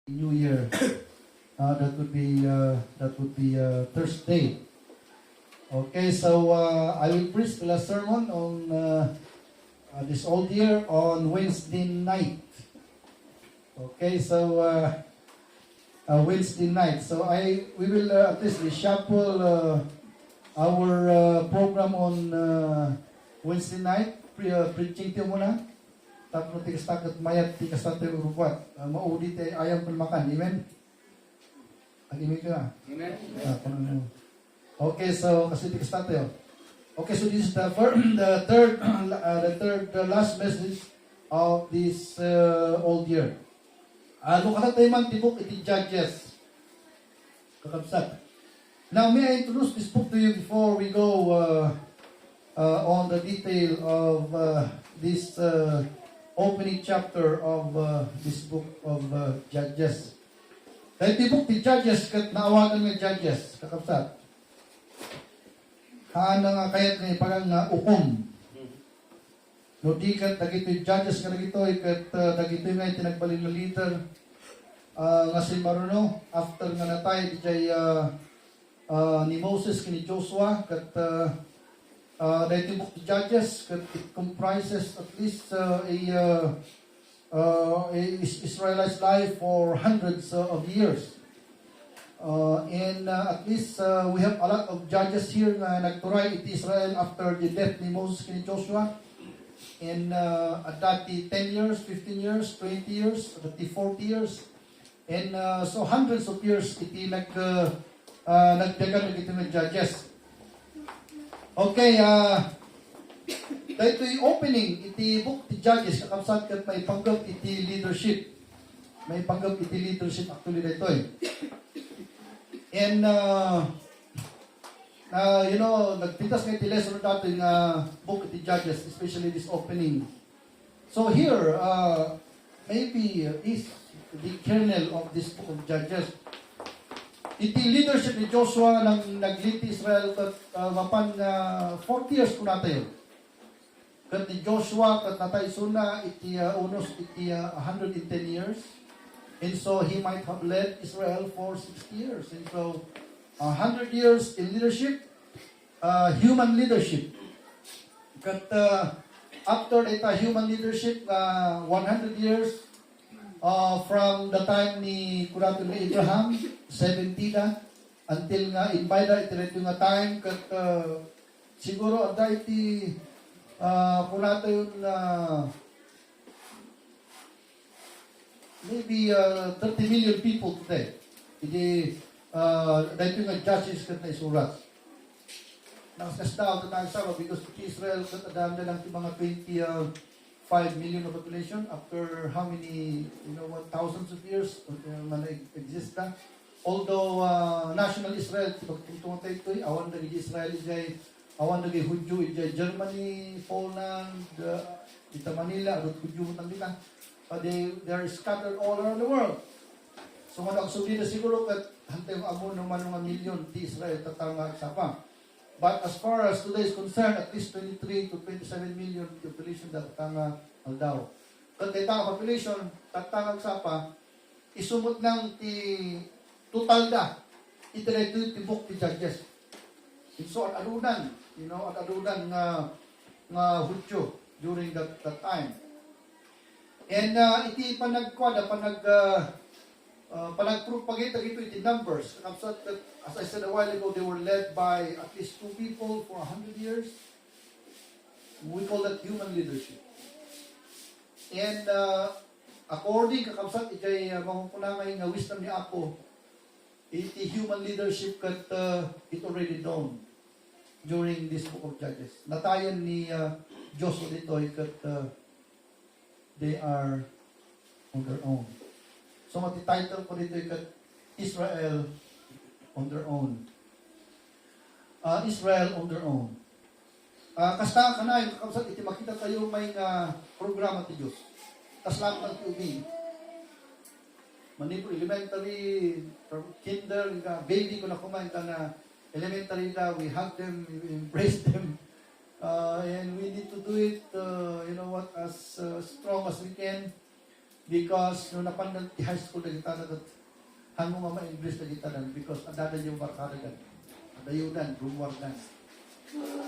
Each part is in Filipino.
New Year. That would be Thursday. Okay, so I will preach the last sermon on this old year on Wednesday night. Okay, so Wednesday night. So we will at least reshuffle our program on Wednesday night. Preaching tayo muna. Tapos tikas takot mayat tikas tayo rupat. Maudit ay ayam makan. Amen. Amen ka. Amen. Okay, so kasi tikas tayo. Okay, so this is the last message of this old year. Lukalat tayo man tibok iti Judges. Kakabsat. Now, may I introduce this book to you before we go on the detail of this opening chapter of this book of Judges. Dahil tibok ti Judges, kat naawagan ng Judges, kakabsat. Haan na nga kayat ni parang ukom. No, di kat dagito Judges ka dagito, kat dagito nga tinagbalin na leader nga si Maruno, after nga natay, di jay ni Moses kini Joshua, kat dahil tibok ti Judges, kat it comprises at least a Israelite life for hundreds of years. And at least we have a lot of judges here na nagturay iti Israel after the death ni Moses kini Joshua. And at that 10 years, 15 years, 20 years, at 40 years. And so hundreds of years iti nagdagan iti mga judges. Okay, dahil ito'y opening, iti book ti Judges, kakabsat kat may panggap iti leadership. May panggap iti leadership actually na ito'y. And, you know, nagpintas nga iti lesson natin nga book iti Judges, especially this opening. So here, maybe is the kernel of this book of Judges. Iti leadership ni Joshua nang nag-lead Israel kat mapan 40 years po natin. Kat ni Joshua kat natay suna iti unos iti 110 years. And so he might have led Israel for 60 years. And so 100 years in leadership, human leadership. Kat after ita human leadership 100 years from the time ni Kurato ni Abraham, 70 na, until nga invite iti nga time, kat siguro ada iti Kurato yung maybe 30 million people today. Iti dahil nga judges kat na isurat. Nakasdaw na tayo because Israel kat adam na lang ti mga 5 million of population after how many, thousands of years man exist na. Although national Israel, pagtungtong tayo ito, awan na Israel ijay, awan na Hudyo ijay Germany, Poland, ita Manila, at Hudyo mo nila. They are scattered all around the world. So man ako na siguro kat hantay yung amon ng manong milyon di Israel tatanga sa pa. But as far as today is concerned, at least 23 to 27 million population that tatanga aldaw. Kat itang population tatanga sa pa, isumot ng ti total da, itireto yung tibok ti Judges. So at adunan, at adunan nga Hudyo during that time. And iti panagkwada, panagpropagate ito iti numbers. As I said a while ago, they were led by at least 2 people for 100 years. We call that human leadership. And according kakabsat, ijay mamupunangay nga wisdom ni Apo, iti human leadership kat it already known during this book of Judges. Natayan ni Joshua dito kat they are on their own. So mati-title ko dito kat Israel on their own. Israel on their own. Kasta ka na yung kakabsat, iti makita tayo may programa ti Diyos. Kaslam ng tiubing. Manipur elementary, from kinder, baby ko na kumain ka na elementary na, we hug them, we embrace them. And we need to do it, as strong as we can. Because nung napandan ti high school na kita na hanggang mama English na kita na because adada yung barkadagan. Adayudan, rumwardan.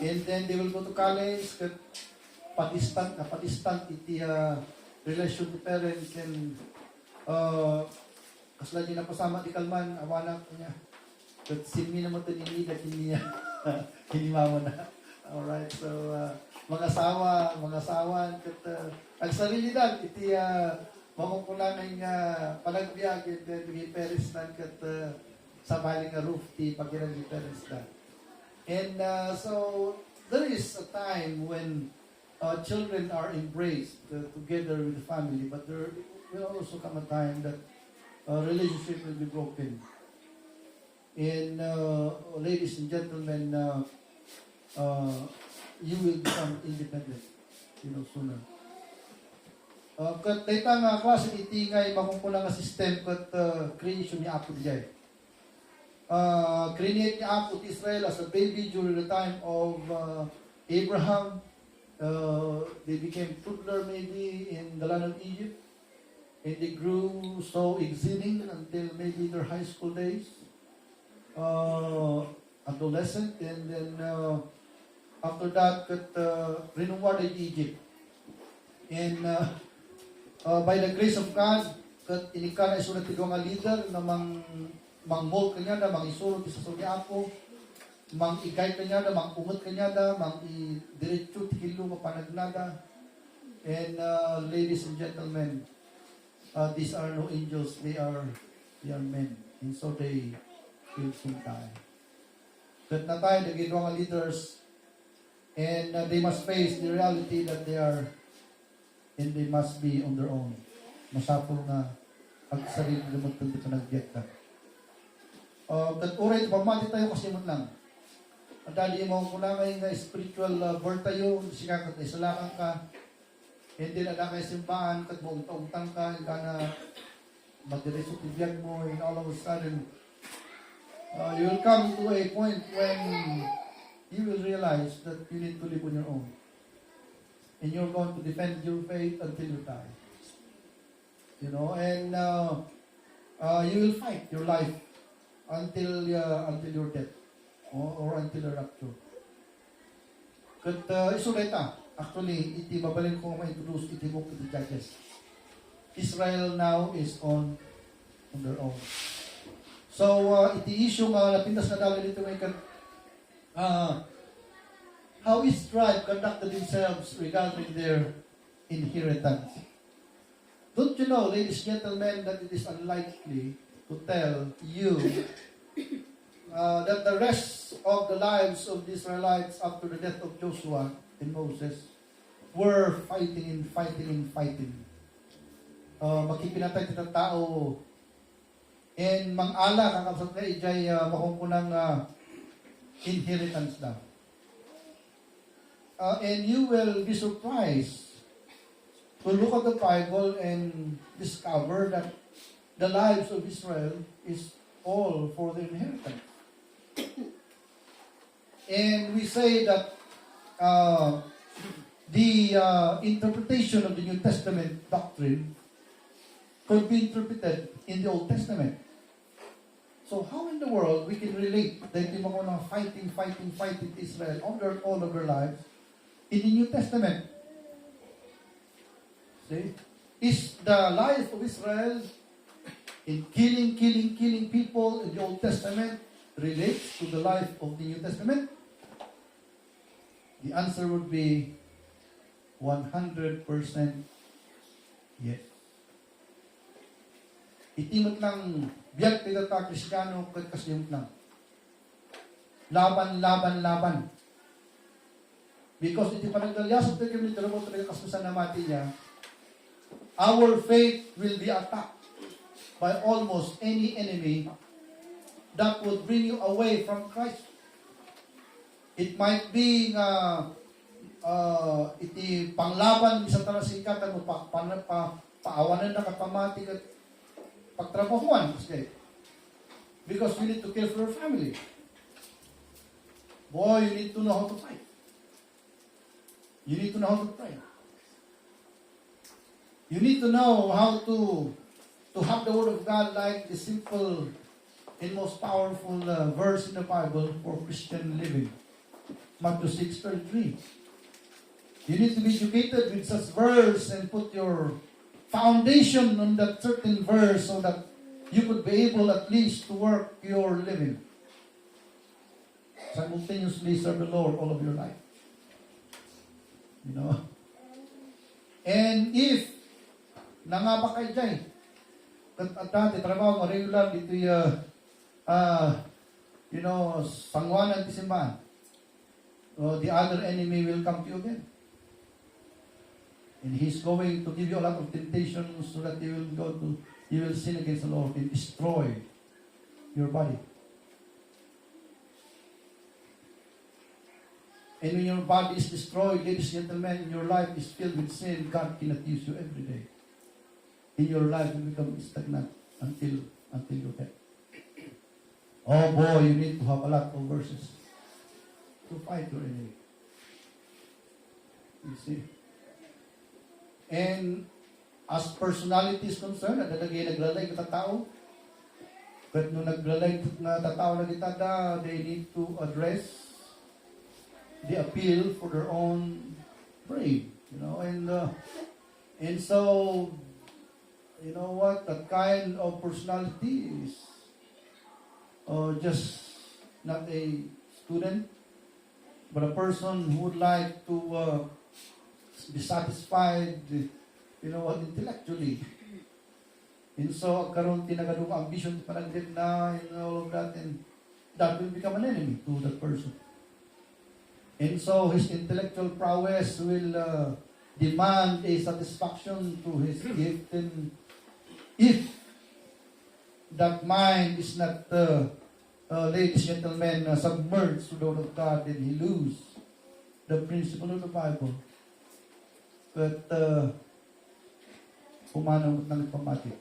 And then they will go to college, kat patistant iti relation to parents and kasla niya napasama di kalman, awanak niya. Kat simi naman ito nini, kat hindi niya hinimawa na. Alright, so mga asawan, kat ang sarili dan, iti mamungkulangan nga palagbiag, and then bigay peris dan, kat sa baling nga roof, ti pagkirang di peris dan. And so, there is a time when children are embraced together with the family, but there will also come a time that relationship will be broken. And ladies and gentlemen, you will become independent, sooner. Kat dayta nga klase iti ngay makumpuna nga system kat creation ni Apo dijay. Create ni Apo ti Israel as a baby during the time of Abraham. They became toddler maybe in the land of Egypt. And they grew so exceeding until maybe their high school days, adolescent, and then after that, renewed Egypt. And by the grace of God, inika na isunod ito nga leader na mang-mold kanya na, mang-isurod isa sa Apo, mang-igay kanya na, mang-ungot kanya na, mang-diretso tikilo mapanagnada. And ladies and gentlemen, these are no angels, they are men. And so they will soon die. But na tayo, the ginawang leaders, and they must face the reality that they are, and they must be on their own. Masapol na ang sarili naman ito dito nag-get na. But alright, pamati tayo kasi mo lang. At dali mo kung langay nga spiritual birth tayo, siya kat isalakan ka, hindi na kayo simbahan, kat mo utang ka, hindi na magdiretso tibiyag mo, and all of a sudden, you will come to a point when you will realize that you need to live on your own. And you're going to defend your faith until you die. And you will fight your life until your death or until the rapture. Kat isuleta. Actually, iti mabalin ko ma-introduce iti book iti Judges. Israel now is on their own. So, iti issue nga napintas na dali dito may how each tribe conducted themselves regarding their inheritance. Don't you know, ladies and gentlemen, that it is unlikely to tell you that the rest of the lives of the Israelites after the death of Joshua and Moses were fighting. Makipinatay kitang tao and mang-ala kakapsat na ijay makukunang inheritance na. And you will be surprised to look at the Bible and discover that the lives of Israel is all for the inheritance. And we say that the interpretation of the New Testament doctrine could be interpreted in the Old Testament. So how in the world we can relate that yung mga fighting Israel all of their lives in the New Testament? See? Is the life of Israel in killing people in the Old Testament relates to the life of the New Testament? The answer would be 100% yes. Itimot lang, biyag pinata Kristiyano, kasimot lang. Laban. Because iti panagdalyasot na kami nito mo talaga kasusan na mati niya, our faith will be attacked by almost any enemy that would bring you away from Christ. It might be iti panglaban sa tarasikat mo paawanan na kapamati at pagtrabahuan kasi because you need to care for your family. Boy, you need to know how to fight. You need to know how to pray. You need to know how to have the Word of God like the simple and most powerful verse in the Bible for Christian living. Matthew 6:33. You need to be educated with such verse and put your foundation on that certain verse so that you could be able at least to work your living. Simultaneously serve the Lord all of your life. You know? And if nangaba kayo dyan, at dati, trabaho mo, regular, dito sangwanan ti simbahan, the other enemy will come to you again. And he's going to give you a lot of temptations so that you will sin against the Lord and destroy your body. And when your body is destroyed, ladies and gentlemen, your life is filled with sin, God cannot use you every day. In your life, you become stagnant until your death. Oh boy, you need to have a lot of verses to fight your enemy. You see? And as personality is concerned, nadalagay naglalay ka tao. But nung naglalay na tao na kita, they need to address the appeal for their own brain, and so, you know what, that kind of personality is just not a student, but a person who would like to be satisfied, intellectually. And so, karon tinagadong ambition, panagdip na, and all of that, and that will become an enemy to that person. And so his intellectual prowess will demand a satisfaction to his gift. And if that mind is not, ladies and gentlemen, submerged to the Word of God, then he loses the principle of the Bible. But pumanong ng pamati.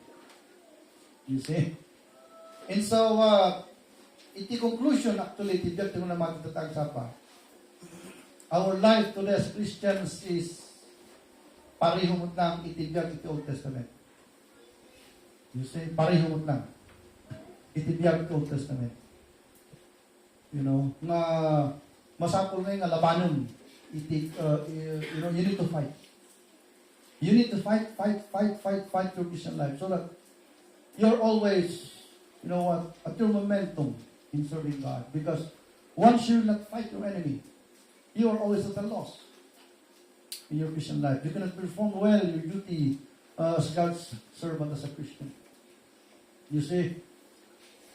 You see? And so, iti conclusion actually, tibiyat yung naman tatag sa pa. Our life today as Christians is parihumot ng itibiyag iti Old Testament. You say, parihumot ng itibiyag iti Old Testament. You know, nga masapol ngayon nga labanon. You need to fight. You need to fight your Christian life so that you're always, at your momentum in serving God. Because once you not fight your enemy, you are always at a loss in your Christian life. You cannot perform well your duty as God's servant, as a Christian. You see?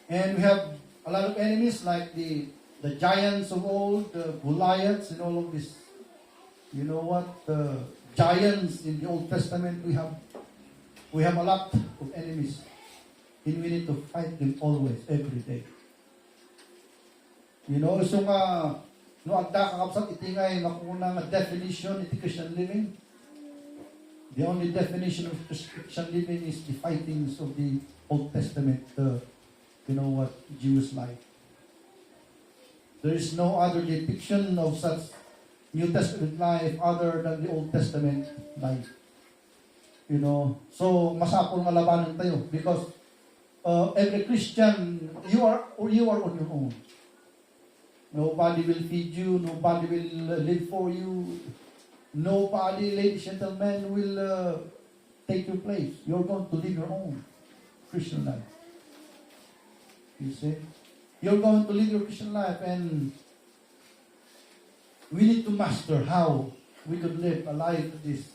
And we have a lot of enemies like the giants of old, the Goliaths and all of this. You know what? The giants in the Old Testament, we have a lot of enemies. And we need to fight them always, every day. So no agda kakapsat itingay makuna nga definition iti Christian living. The only definition of Christian living is the fightings of the Old Testament, Jewish life. There is no other depiction of such New Testament life other than the Old Testament life. So masapol nga labanan tayo because every Christian, you are on your own. Nobody will feed you. Nobody will live for you. Nobody, ladies and gentlemen, will take your place. You're going to live your own Christian life. You see? You're going to live your Christian life, and we need to master how we could live a life that is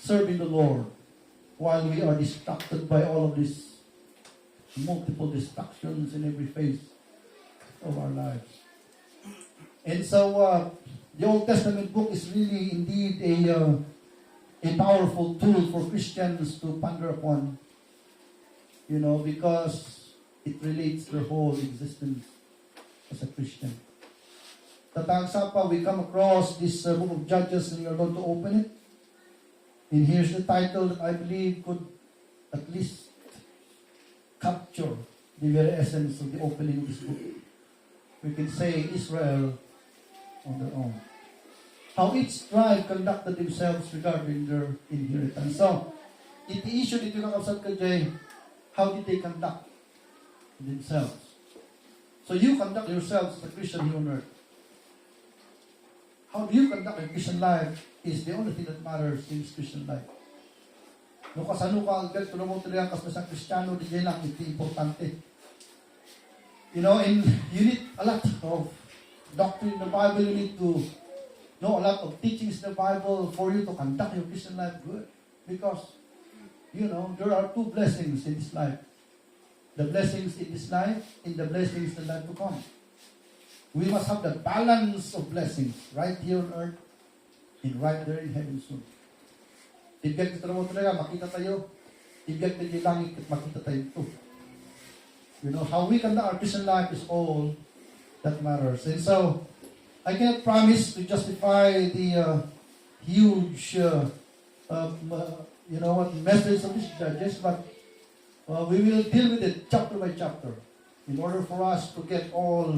serving the Lord while we are distracted by all of these multiple distractions in every phase of our lives. And so, the Old Testament book is really indeed a powerful tool for Christians to ponder upon, because it relates their whole existence as a Christian. Tatagsapa, we come across this book of Judges, and we are going to open it. And here's the title that I believe could at least capture the very essence of the opening of this book. We can say Israel on their own. how each tribe conducted themselves regarding their inheritance. So, iti issue dito ng kapsat ka, Jay, how did they conduct themselves? So you conduct yourselves as a Christian here on earth. How do you conduct a Christian life is the only thing that matters in this Christian life. No kasano ka agad, kung mo talaga kas na sa Kristiyano, di lang, iti importante. You know, and you need a lot of doctrine in the Bible, you need to know a lot of teachings in the Bible for you to conduct your Christian life good. Because, you know, there are two blessings in this life. The blessings in this life and the blessings in the life to come. We must have the balance of blessings right here on earth and right there in heaven soon. Tibigyan kita mo talaga, makita tayo. Tibigyan tayo yung langit at makita tayo ito. You know, how we conduct our Christian life is all that matters. And so, I cannot promise to justify the huge, message of these judges, but we will deal with it chapter by chapter in order for us to get all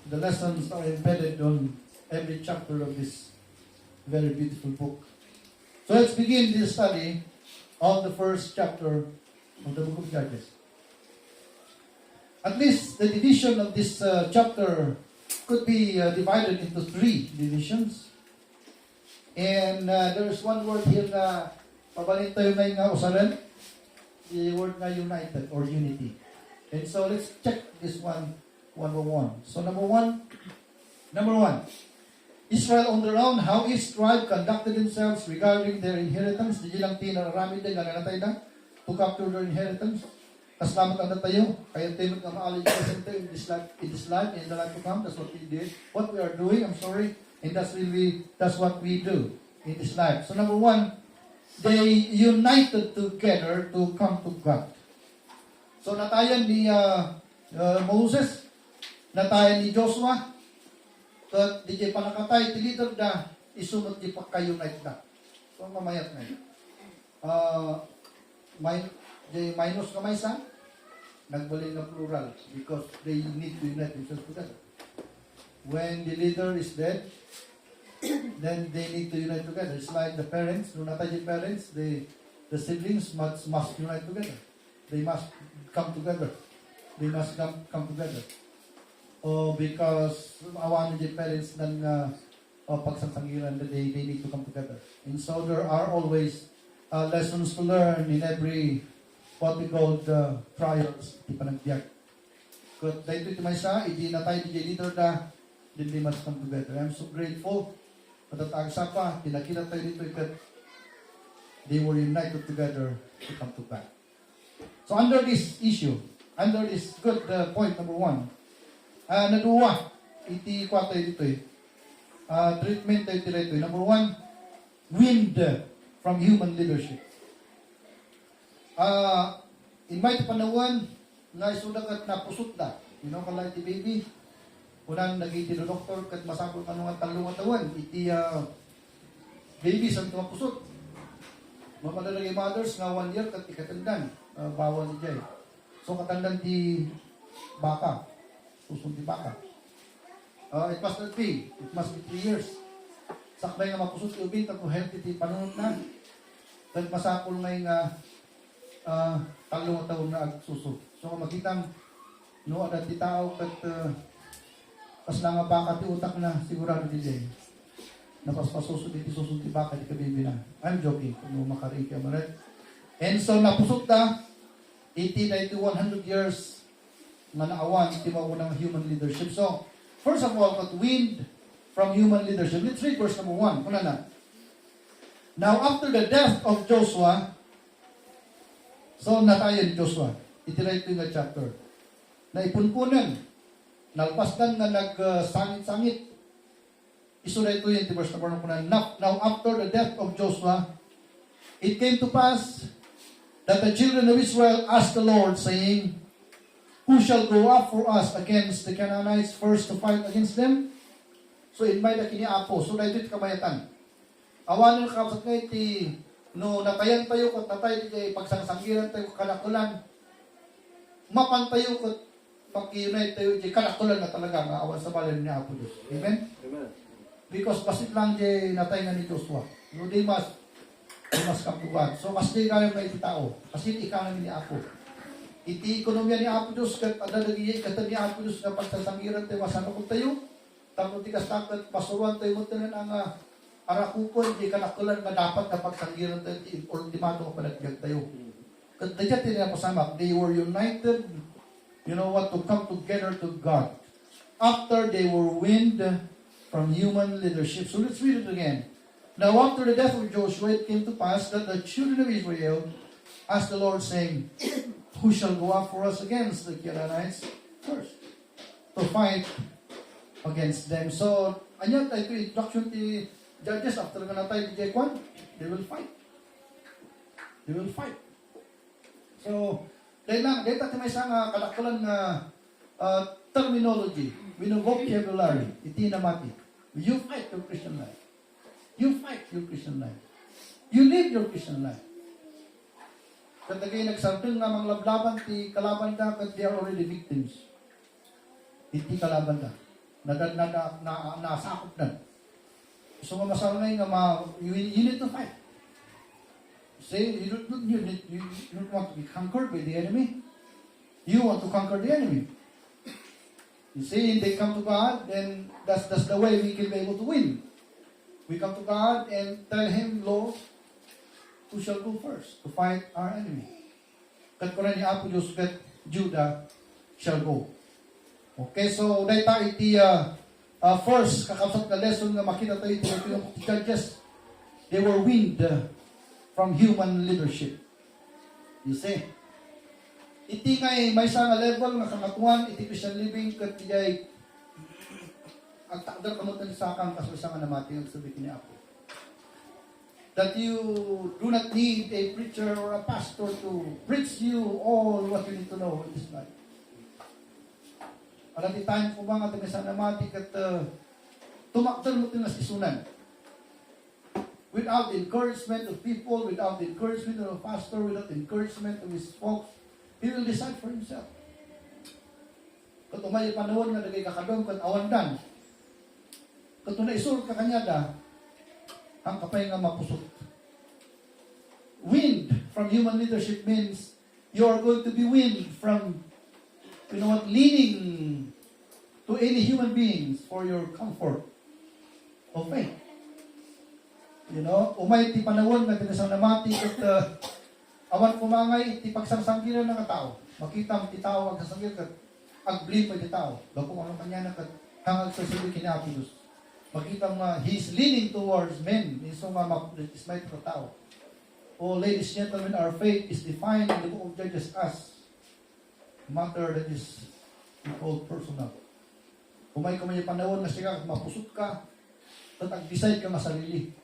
the lessons that are embedded on every chapter of this very beautiful book. So let's begin this study of the first chapter of the book of Judges. At least the division of this chapter could be divided into three divisions. And there is one word here na pabalin tayo na yung usaran. The word na united or unity. And so let's check this one by one. So number one, Israel on their own, how each tribe conducted themselves regarding their inheritance. Di lang tinarami din na nanatay na to capture their inheritance. Kaslamat ang tayo, kaya tayo mag-amaalay in this life, in the life to come. That's what we did. What we are doing, I'm sorry, and that's what we do in this life. So number one, they united together to come to God. So natayan ni Moses, natayan ni Joshua, at di jay panakatay, tilidog na, isunod di pa kayo-unite na. So mamayat na yun. Minus na may isa, nagbalin na plural because they need to unite themselves together. When the leader is dead, then they need to unite together. It's like the parents, no natay yung parents, the siblings must unite together. They must come together. They must come together. Because awan yung parents ng pagsangsangiran that they need to come together. And so there are always lessons to learn in every what we call the trials, di panagbiyak. Kung dahil ito may sa, hindi na tayo DJ leader na, then they must come together. I'm so grateful. Patatagsa pa, pinakita tayo dito ikat, they were united together to come to God. So under this issue, under this good point number one, naduwa, iti kwa tayo dito treatment tayo dito. Number one, wind from human leadership. In my panawan, na isudag at napusot na. You know, kalay ti baby, unang nag-iti do doktor, kat masakol ka nung talungan tawan, iti baby sa mapusot. Mapadalagay mothers nga 1 year, kat ikatandan, bawal ni Jay. So katandan ti baka, susund ti baka. It must not be, it must be 3 years. Sakbay nga mapusot ti ubin, tato healthy ti panunod na. Kat masakol na yung talong taon na agsuso. So makitang no adat ti tao kat pas na nga baka ti utak na sigurado ti Jay. Napaspasuso ti susun ti baka ti kabibi na. I'm joking kung makaring ka maret. And so napusot na 80 to 100 years na naawan ti maunang human leadership. So first of all, kat wind from human leadership. Let's read verse number 1. Kuna na. Now after the death of Joshua, so natayan ni Joshua. Itiray ito yung chapter. Na ipunpunan. Nalpasdan nga nagsangit-sangit. Isuray ito yung verse number 1. Now after the death of Joshua, it came to pass that the children of Israel asked the Lord, saying, who shall go up for us against the Canaanites first to fight against them? So in may na kiniapo. So na ito'y kamayatan. Awanin ka kapsat nga iti no natayan tayo kat natay di pagsangsangiran tayo kanakulan. Mapan tayo kat pag-unite tayo di kanakulan na talaga nga awan sa balay ni Apo Diyos. Amen? Amen. Because basit lang di natay nga ni Joshua. No, they must come to God. So, mas di kayo may tao. Kasi ikaw namin ni Apo. Iti ekonomiya ni Apo Diyos, kat adalagi, kata ni Apo Diyos nga pagsasangiran tayo, masano ko tayo. Tapos tikas takat, pasuruan tayo mo tayo nga arakukon, di kanakulan nga dapat na pagsangiran tayo, or di mato ka palagyan tayo. Kat dyan tinila pasamak, they were united, you know what, to come together to God. After they were weaned from human leadership. So let's read it again. Now after the death of Joshua, it came to pass that the children of Israel asked the Lord, saying, who shall go up for us against the Canaanites first? To fight against them. So, anyan tayo ito, instruction ti Judges, after nga natay di Jekwan, they will fight. They will fight. So, dahil lang, dahil tayo may isang kalakalan na terminology, vocabulary, iti namati. You fight your Christian life. You fight your Christian life. You live your Christian life. Katagay nagsartong nga mga lablaban, ti kalaban ka, kat they are already victims. Iti kalaban ka. Nasakop na. So nga masalangay nga, you need to fight. Say, you don't want to be conquered by the enemy. You want to conquer the enemy. You see, they come to God, then that's the way we can be able to win. We come to God and tell Him, Lord, who shall go first to fight our enemy? Kat ko na ni Apo Diyos, kat Judah shall go. Okay, so dahil tayo iti first, kakapsat na lesson nga makita tayo iti yung Judges, they were weaned from human leadership. You see? Iti ngay may sa nga level nga kangatuan, iti Christian living, kat ijay ang takdar kamot na sa kang kasusang nga namati ang sabi ni Apo. That you do not need a preacher or a pastor to preach you all what you need to know in this life. Alam di time ko ba nga tayo sa namati kat tumakdar mo tinas isunan. Without the encouragement of people, without the encouragement of a pastor, without the encouragement of his folks, he will decide for himself. Kung umay panahon nga nagay kakadong kat awandan, kung naisul ka kanya da, ang kapay nga mapusot. Wind from human leadership means you are going to be wind from, you know what, leaning to any human beings for your comfort of faith. You know, umay ti panahon nga tinasang namati at awan kumangay, iti pagsangsangiran ng tao. Makita mo ti tao, agsasanggir kat agblip pa ti tao. Gapong ano kanya na kat hangag sa sabi kinapilos. Makita mo he's leaning towards men. So nga mag-dismight ka tao. Oh, ladies and gentlemen, our faith is defined in the book of Judges as a matter that is called personal. Kung may kumay panahon na siya, mapusot ka, at ag-decide ka masarili.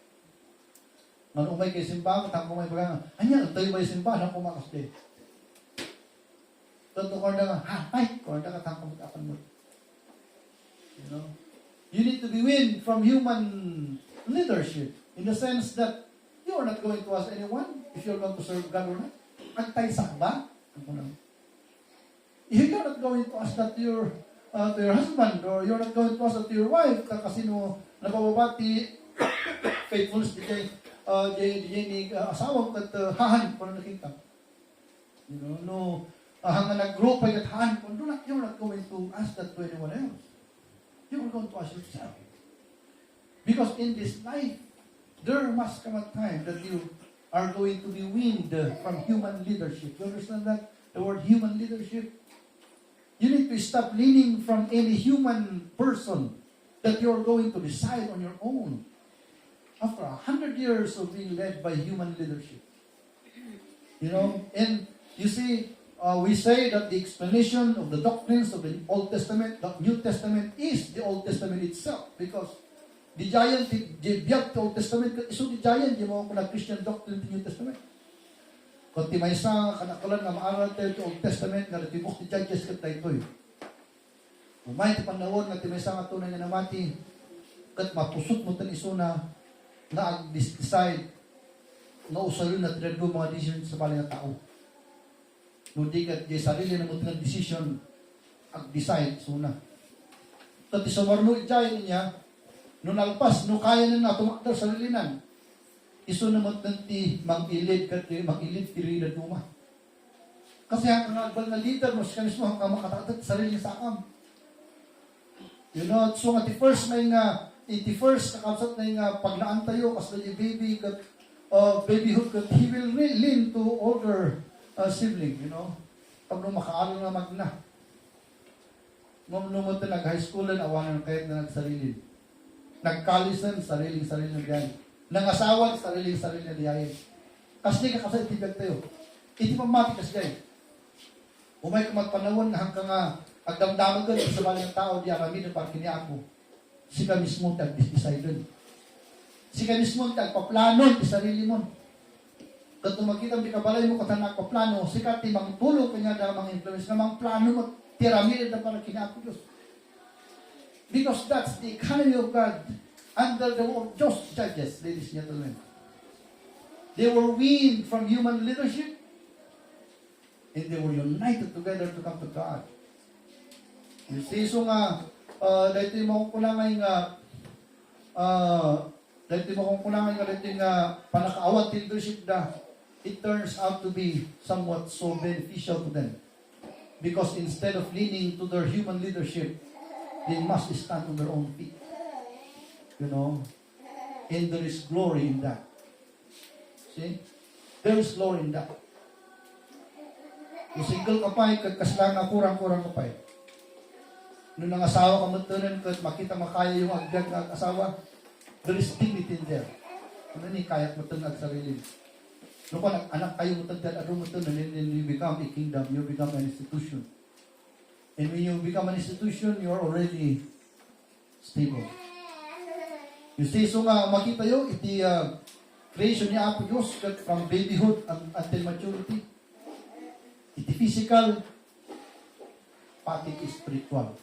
Nang umay kay simbahan, at kumay baga, anya, tayo ba yung simbahan, ang kumakas din. Totoo ko na nga, ay, kung na katangkong apan mo. You know? You need to be win from human leadership in the sense that you are not going to ask anyone if you're going to serve God or not. Antay-sak ba? You're not going to ask that to your husband, or you're not going to ask that to your wife kasi no napababati faithfulness di ni asawa kat hahan ko na nakita. You know, no hanga nag-group ay kat hahan ko, you're not going to ask that to anyone else. You're going to ask yourself. Because in this life, there must come a time that you are going to be weaned from human leadership. You understand that? The word human leadership? You need to stop leaning from any human person that you're going to decide on your own. After 100 years of being led by human leadership. You know, and you see, we say that the explanation of the doctrines of the Old Testament, the New Testament is the Old Testament itself. Because the giant, the biyag the Old Testament, iso the giant, di mo ako na Christian doctrine the New Testament. Kung ti may isa kanakalan na maaral tayo the Old Testament, na natibok ti Judges kat tayo ito. Umay ti panahon na ti may isa nga tunay nga namati, kat mapusot mo tan iso na ag-decide na usayon na tinagdo mga decision sa bali nga tao. Nung di kat di sarili na mo tinag decision ag-decide so na. Kat ti sumarno ijay niya, No nalpas, no kaya na tumakdar sa lilinan. Iso naman nanti mang-ilid ti rida duma. Kasi ang agbal na leader mo, siya mismo ang makatatat sarili sa akam. You know, so nga ti first may nga, iti first kakabsat na nga paglaan tayo, kas na baby, babyhood, he will lean to older sibling, you know. Pag nung makaaral na magna. Nung numunta nag-high school na, awanan kahit na nagsarili. Nag-college na, sariling-sarili na diyan. Nangasawa, sariling-sarili na diyan. Kasi di ka kasi itibag tayo. Iti pamati kasi kayo. Umay ka magpanawon na hanggang agdamdaman ka sa balang tao di arami na parang ako. Sika mismo tag-decide dun. Sika mismo tagpaplano ti sarili mo. Kato makita di kabalay mo kata nagpaplano, sika ti mang tulo kanya da mang influence na mang plano mo tiramid na para kinako Diyos. Because that's the economy of God under the just judges, ladies and gentlemen. They were weaned from human leadership and they were united together to come to God. You see, so nga, dahil mo kung kunangay nga, panakaawat leadership na, it turns out to be somewhat so beneficial to them. Because instead of leaning to their human leadership, they must stand on their own feet. You know? And there is glory in that. See? There is glory in that. Kung single ka pa, kaslang kurang-kurang ka pa. Nung nangasawa ka matunan, makita makaya yung agdag ng asawa, there is dignity in there. Kung ni kaya matunan ang sarili. Nung pa anak kayo matunan, and then you become a kingdom, you become an institution. And when you become an institution, you are already stable. You see, so nga makita yun, iti creation niya Apo Diyos from babyhood until maturity. Iti physical, pati spiritual.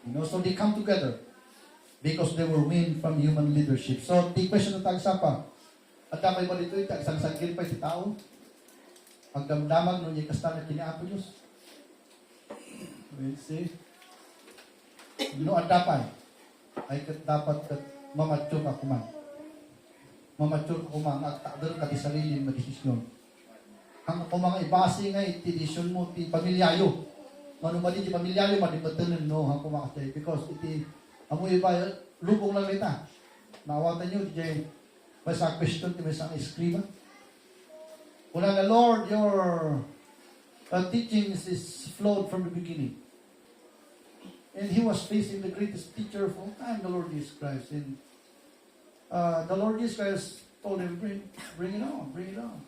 You know, so they come together because they were weaned from human leadership. So, the question na tagsapa, at damay mo dito, isang sagil pa iti tao, pagdamdamag nung ikasta na kiniapo Diyos. We'll see. No, at dapat, ay dapat mamature ka kuman. Mamature ka kuman, at takdal ka di sarili na desisyon. Ang kung mga ibasi nga, iti-desisyon mo, iti pamilyayo. Ano ba di pamilyayo, madibatanan, no, ang kumakatay. Because iti, amoy iba, lubong lang nita. Nawatan nyo, di may sa question, di may sa eskriba. Una na, Lord, your teachings is flowed from the beginning. And he was facing the greatest teacher of all time, the Lord Jesus Christ. And the Lord Jesus Christ told him, bring it on, bring it on.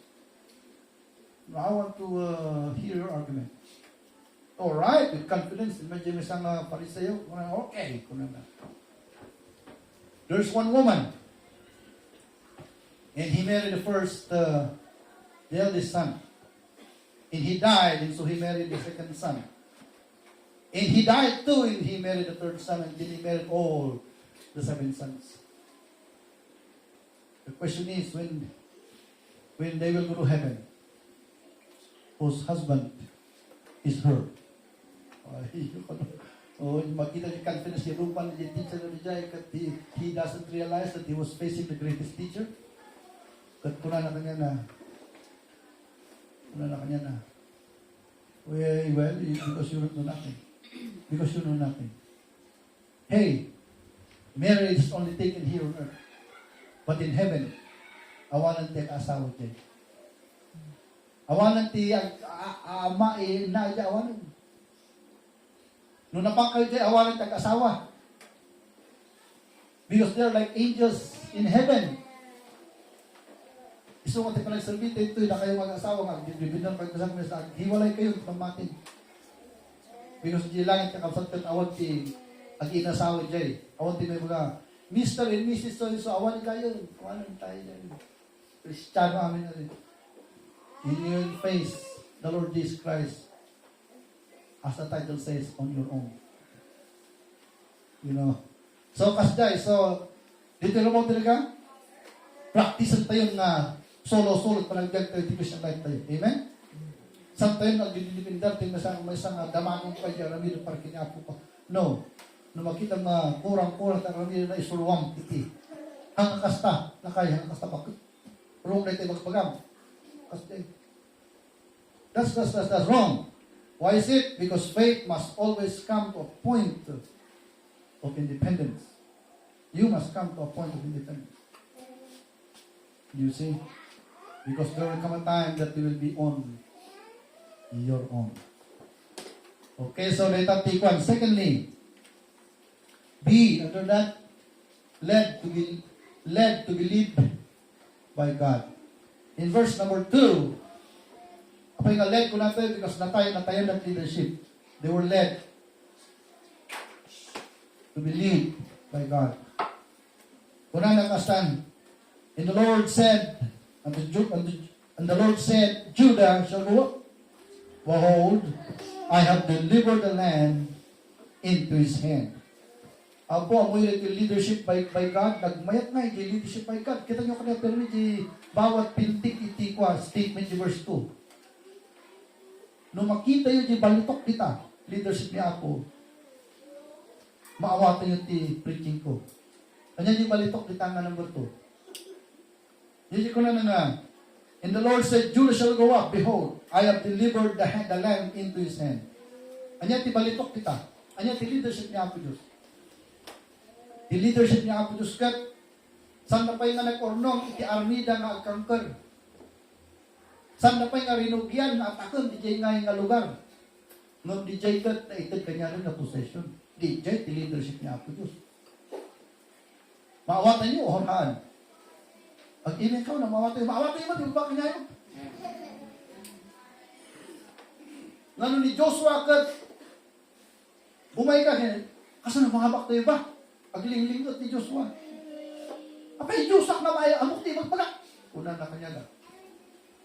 I want to hear your argument. All right, with confidence. Imagine may isang parisayo. Okay. There's one woman. And he married the first, the eldest son. And he died, and so he married the second son. And he died too, and he married the third son, and then he married all the 7 sons. The question is, when they will go to heaven, whose husband is her? Makita niyo confidence niya rupan niya teacher na niya, he doesn't realize that he was facing the greatest teacher. Kat kuna na kanya na. Well, because you know nothing. Because you know nothing. Hey, marriage is only taken here on earth. But in heaven, awanan ti asawa ti. Awanan ti ama na awanan. Nung napangkayo ti awanan ti asawa. Because they're like angels in heaven. Iso nga ti panagsalbita ito na kayo mag-asawa nga. Bibinan pagkasang may sa hiwalay kayo pamatin. Because di langit kakabsat kat awad ti ag-inasawa jay. Awad ti may mga Mr. and Mrs. So awan kayo. Awanan tayo dyan. Kristiyano amin na rin. In your face, the Lord Jesus Christ, as the title says, on your own. You know. So, kasday, so, dito mo talaga, practice tayo nga solo-solo panagdag tayo, di ko siyang life tayo. Amen? Saan tayo nagdidipindar, may isang damanong pa dyan, ramilo para kinapo ko. No. no makita nga kurang-kurang taramil na isuruwang iti. Hanggang kasta, nakaya hanggang kasta bakit? Wrong na ito magpagam. That's wrong. Why is it? Because faith must always come to a point of independence. You must come to a point of independence. You see? Because there will come a time that you will be on your own. Okay, so let us take one. Secondly, be under that led to be led by God. In verse number 2, apay nga led ko natin because natayan that leadership. They were led to be led by God. Kuna nakasan, and the Lord said, and the Lord said, Judah shall go up. Behold, I have delivered the land into his hand. Apo, amoy leadership by God. Nagmayat na yung leadership by God. Kita nyo kanina, pero yung bawat pintik iti kwa, statement yung verse 2. Nung makita yun yung balitok kita, leadership niya ako, maawatan yung preaching ko. Kanya yung balitok kita nga number 2. Yun ko na nga, and the Lord said, Judah shall go up, behold, I have delivered the land into his hand. Kanya yung balitok kita. Kanya yung leadership niya ako Diyos. The leadership niya ako Diyos kat, saan na pa'y nga nag-ornong, iti armida nga agkangker. Saan na pa'y nga rinugyan, nga atakon, di nga yung lugar. Nung di jay kat, na itag kanya rin na possession. Di jay, the leadership niya ako Diyos. Maawatan niyo, ohorhaan. Pag imin ka na, maawatan mo, di ba kanya yun? Ngano ni Joshua kat, bumay ka, kasan na mahabak tayo ba? Paglinglingot ni Joshua. Apay, Joshua na maya, amok di magpaga. Una na kanya na.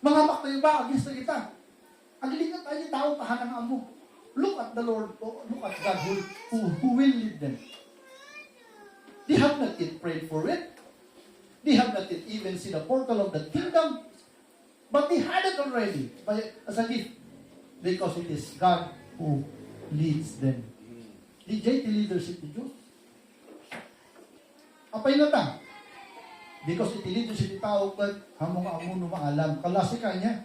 Mangamak tayo ba? Against na kita. Aglingot tayo tao, tahanan ng amo. Look at the Lord, look at God who will lead them. They have not yet prayed for it. They have not yet even seen the portal of the kingdom. But they had it already as a gift. Because it is God who leads them. Di jay ti leadership ni Diyos. Apay na ta? Because iti leadership ni tao kat hamong amuno maalam. Kalasi ka niya.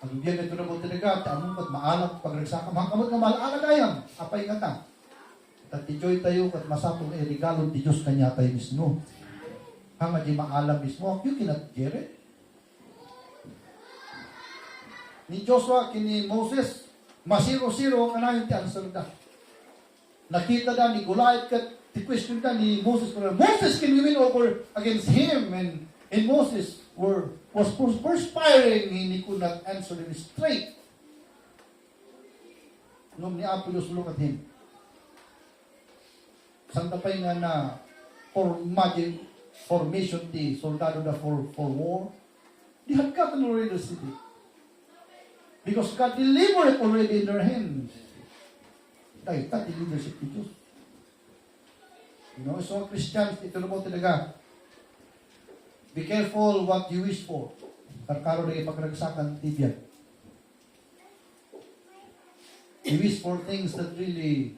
Ang biyan ito na mo talaga, among kat maalam pagregsaka. Makamot nga maalam ayam. Apay nga ta? At tijoy tayo kat masapong regalo ti Diyos kanya tayo mismo. Hanga di maalam mismo, you cannot get it. Ni Joshua kini Moses, masiro-siro ang kanayon ti answer da. Nakita da ni Goliath kat the question da ni Moses, Moses, can we win over against him? And Moses was perspiring, he could not answer him straight. Nung ni Apollos look at him. Santa pa nga na formation di soldado da for war. They had gotten already the city. Because God delivered it already in their hands. Dahil the leadership ni Diyos. You know, so Christians, ito na mo talaga. Be careful what you wish for. Karkaro na ipagragsakan tibyan. You wish for things that really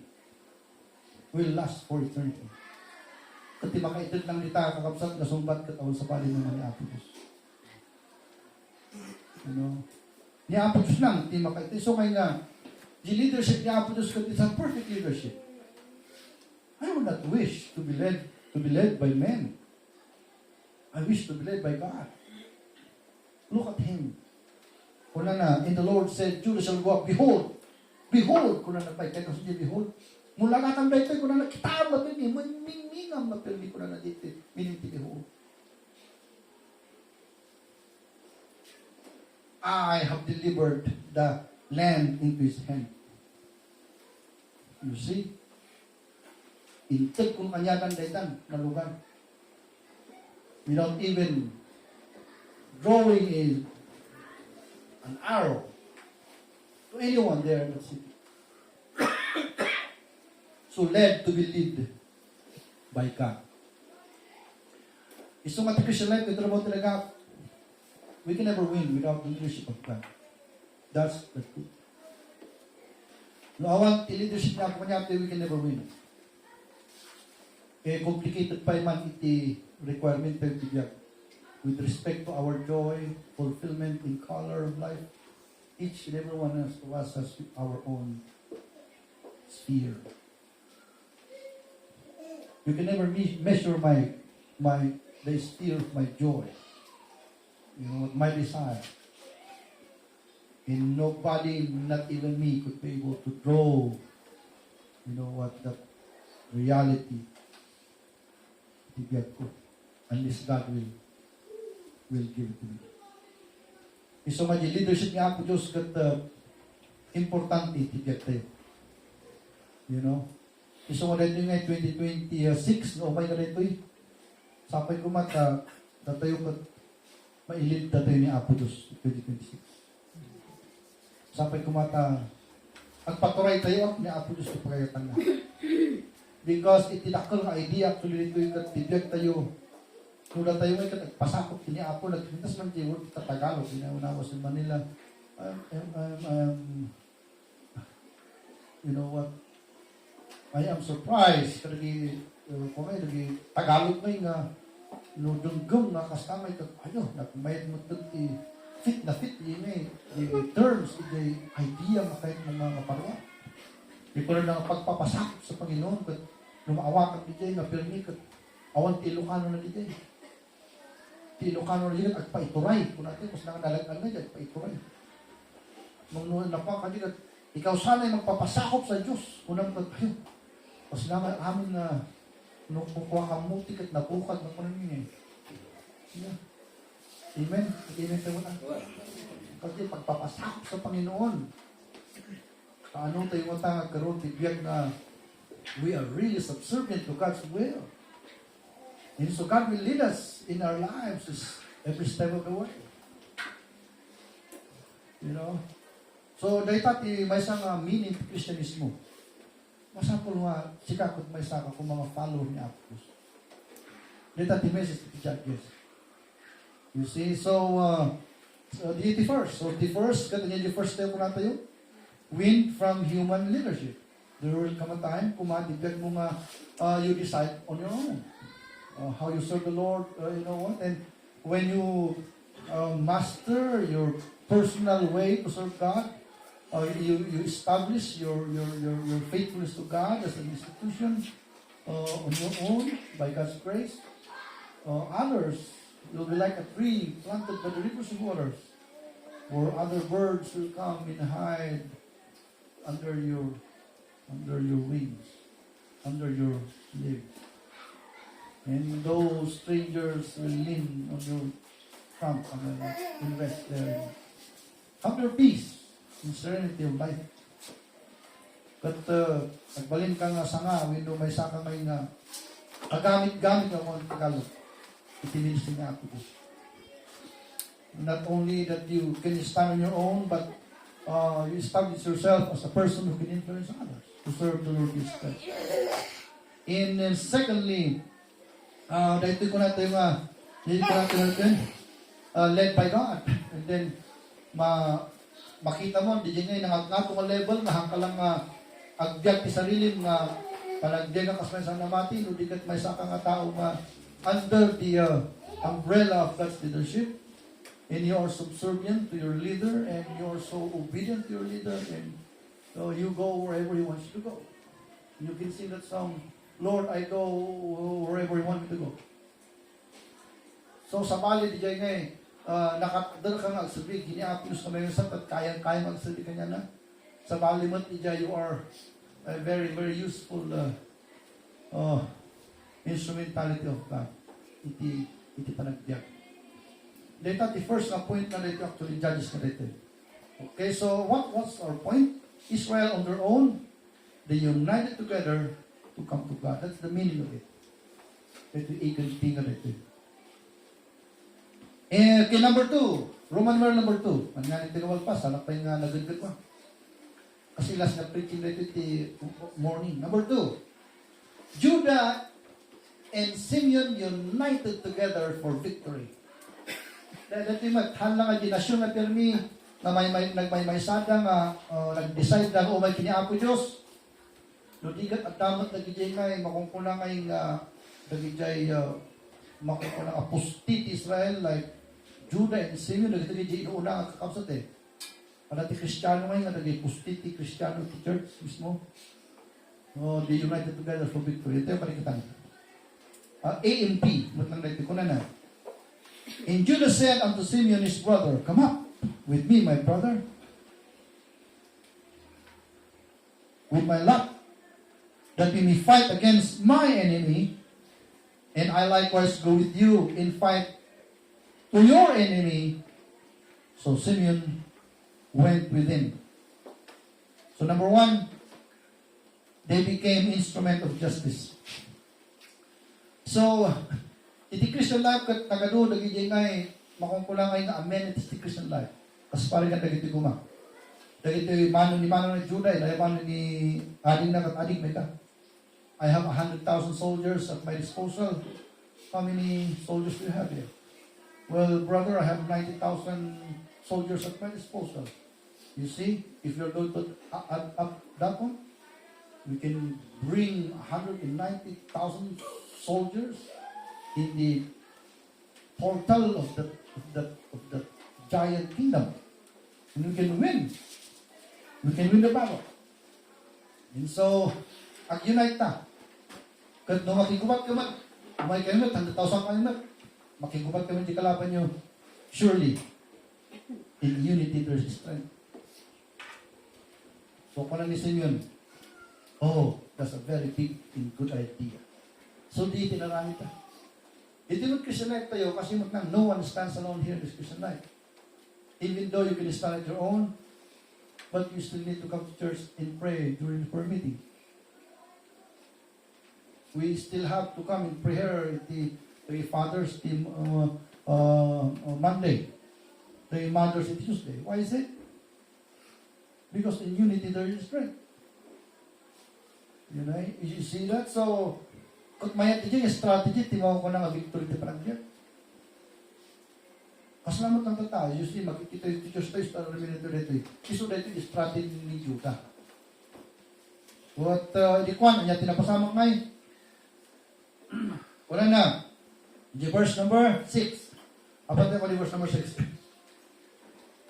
will last for eternity. Kasi makaitid lang nita kakapsat na sumbat katawal sa palin naman ni Apo Diyos. You know? Ni Apo Diyos lang, di makaitid. So kaya nga, the leadership ni Apo Diyos is a perfect leadership. I would not wish to be led by men. I wish to be led by God. Look at him. Kuna na, and the Lord said, Judah shall go up, behold, kuna na pa, kaya kasi behold, mula nga kang dito, kuna na, kitaan na pili, mingam na pili, kuna na dito, mininti behold. I have delivered the land into his hand. You see? Intek kung kanyakan daytan na lugar. Without even drawing an arrow to anyone there in the city. So led to be led by God. Isang at Christian life, ito naman talaga, we can never win without the leadership of God. That's the truth. No, I want the leadership na kanyate, we can never win. complicated pa man iti requirement tayo tibiyag. With respect to our joy, fulfillment in color of life, each and every one of us has our own sphere. You can never measure the sphere of my joy. You know, my desire. And nobody, not even me, could be able to draw, you know, what the reality tibiyag ko. Unless God will give it to me. So, may leadership niya ako, Diyos, kat importante tibiyag tayo. You know? So, mo rin yung 2026, no, may ka rin ito eh. Sapay ko mata, datayo kat mailid datayo ni Apo Diyos, 2026. Sapay ko mata, agpaturay tayo ni Apo Diyos ito pagayatan na. Because itinakal nga idea, actually ito yung tibiyag tayo. Nula tayo may pasakot kini Apo, nagpintas man tayo, Tagalog, pinaunawas in Manila. You know what? I am surprised. Lagi Tagalog may nga, no dunggong nga kasamay ka, nagmayad mo ito, fit na fit, yun the terms, the idea makahit ng mga parwa. Di ko rin nga pagpapasakot sa Panginoon, kat lumaawakan di dyan, na pirmi, kat awan ti Ilocano na di dyan. Ti Ilocano na dyan, agpaituray. Kung natin, mas nanganalagan na dyan, agpaituray. Mangnuhan na pa, kasi ikaw sana'y magpapasakop sa Diyos. Unang ayun, kasi naman amin na kukuha kang mutik at nabukad ng panangin. Yeah. Amen? Amen tayo na. Kasi pagpapasakop sa Panginoon, ano tayo matangag karoon, tibiyag na we are really subservient to God's will. And so God will lead us in our lives every step of the way. You know? So, dahil tati, may isang meaning to Christianismo. Masapol nga, sikakot may saka kung mga follower ni Apos. Dahil tati, message to judges. You see? So the first. So, the first, katanya the first step na tayo, win from human leadership. There will come a time, kumatibig mo nga, you decide on your own. How you serve the Lord, you know what? And when you master your personal way to serve God, you establish your faithfulness to God as an institution on your own by God's grace. Others will be like a tree planted by the rivers of waters, or other birds will come and hide under your wings, under your leaves. And those strangers will lean on your trunk and invest there. Have your peace and serenity of life. Kat nagbalin ka nga sa nga, wino may saka may nga, kagamit-gamit na mga Tagalog. Itiministin nga ako. Not only that you can stand on your own, but you establish yourself as a person who can influence others to serve the Lord Jesus Christ. And secondly, dahil ko natin led by God. And then, makita mo, di dyan ngayon, nga level, na hangkalang agbyag ti sarili nga palagdiyan ka kasmay sa namati, no di kat may saka nga tao nga under the umbrella of God's leadership, and you are subservient to your leader, and you are so obedient to your leader, and so you go wherever He wants you to go. You can sing that song, Lord, I go wherever You want me to go. So, sa bali, di dyan ngayon, nakadal ka nga agsabi, giniapos ka may usap at kayang magsabi ka niya na. Sa bali mo, di dyan, you are a very, very useful instrumentality of God. Iti panagbiyak. Dito, the first point na dito, actually, judges na dito. Okay, so what's our point? Israel on their own, they united together to come to God. That's the meaning of it. Ito ikan-tingan ito. Okay, number 2. Roman number 2. Ang nga tinawal pa, sana pa yung nagagad ko. Kasi last na preaching dito iti morning. Number 2. Judah and Simeon united together for victory. Dahil ito yung mathan lang ang dinasyon na pirmi na nagmaymaysada nga nag-decide na may kiniapo Diyos. Ludigat at damat na gijay nga makungkulang nga dagijay makuha ng apostate Israel like Judah and Simeon, dagijay inuuna ang kakapsat eh. Padati Kristiyano ngayon, dagijay apostate Kristiyano church mismo. They united together for victory. Ito yung parikitan. A and P, matlang natin ko na. And Judah said unto Simeon his brother, come up with me, my brother, with my lot, that we may fight against my enemy, and I likewise go with you in fight to your enemy. So Simeon went with him. So number one, they became instrument of justice. So, iti Christian life kat nagado dagiti ngay makungkulang ay nga amenities ti Christian life. Kas pare nga dagiti guma. Dagiti mano ni Judah, dahil mano ni ading na kat adik may ka. I have 100,000 soldiers at my disposal. How many soldiers do you have here? Well, brother, I have 90,000 soldiers at my disposal. You see, if you're going to add up that one, we can bring 190,000 soldiers in the portal of the giant kingdom. And we can win. We can win the battle. And so, ag-unite ta. Kat no makigubat ka man, may kayo na, 100,000 kayo na, makigubat ka man di kalaban nyo. Surely, in unity there is strength. So, kung ni Simeon, oh, that's a very big and good idea. So, di tinarami ta. Ito yung Christian life tayo kasi no one stands alone here in this Christian life. Even though you can stand at your own, but you still need to come to church and pray during the prayer meeting. We still have to come and pray here at the Father's team Monday, the Mother's Tuesday. Why is it? Because in unity there is strength. You know, you see that? So, kung mayat ito yung strategy, timaw ko na nga victory ti panagyan. Kasalamat ng tata, you see, makikita yung teachers tayo sa reminito dito. Iso dito yung strategy ni Judah. What, di kwan, niya tinapasama ngay. Wala na. Di verse number 6. Apat na ko di verse number 6.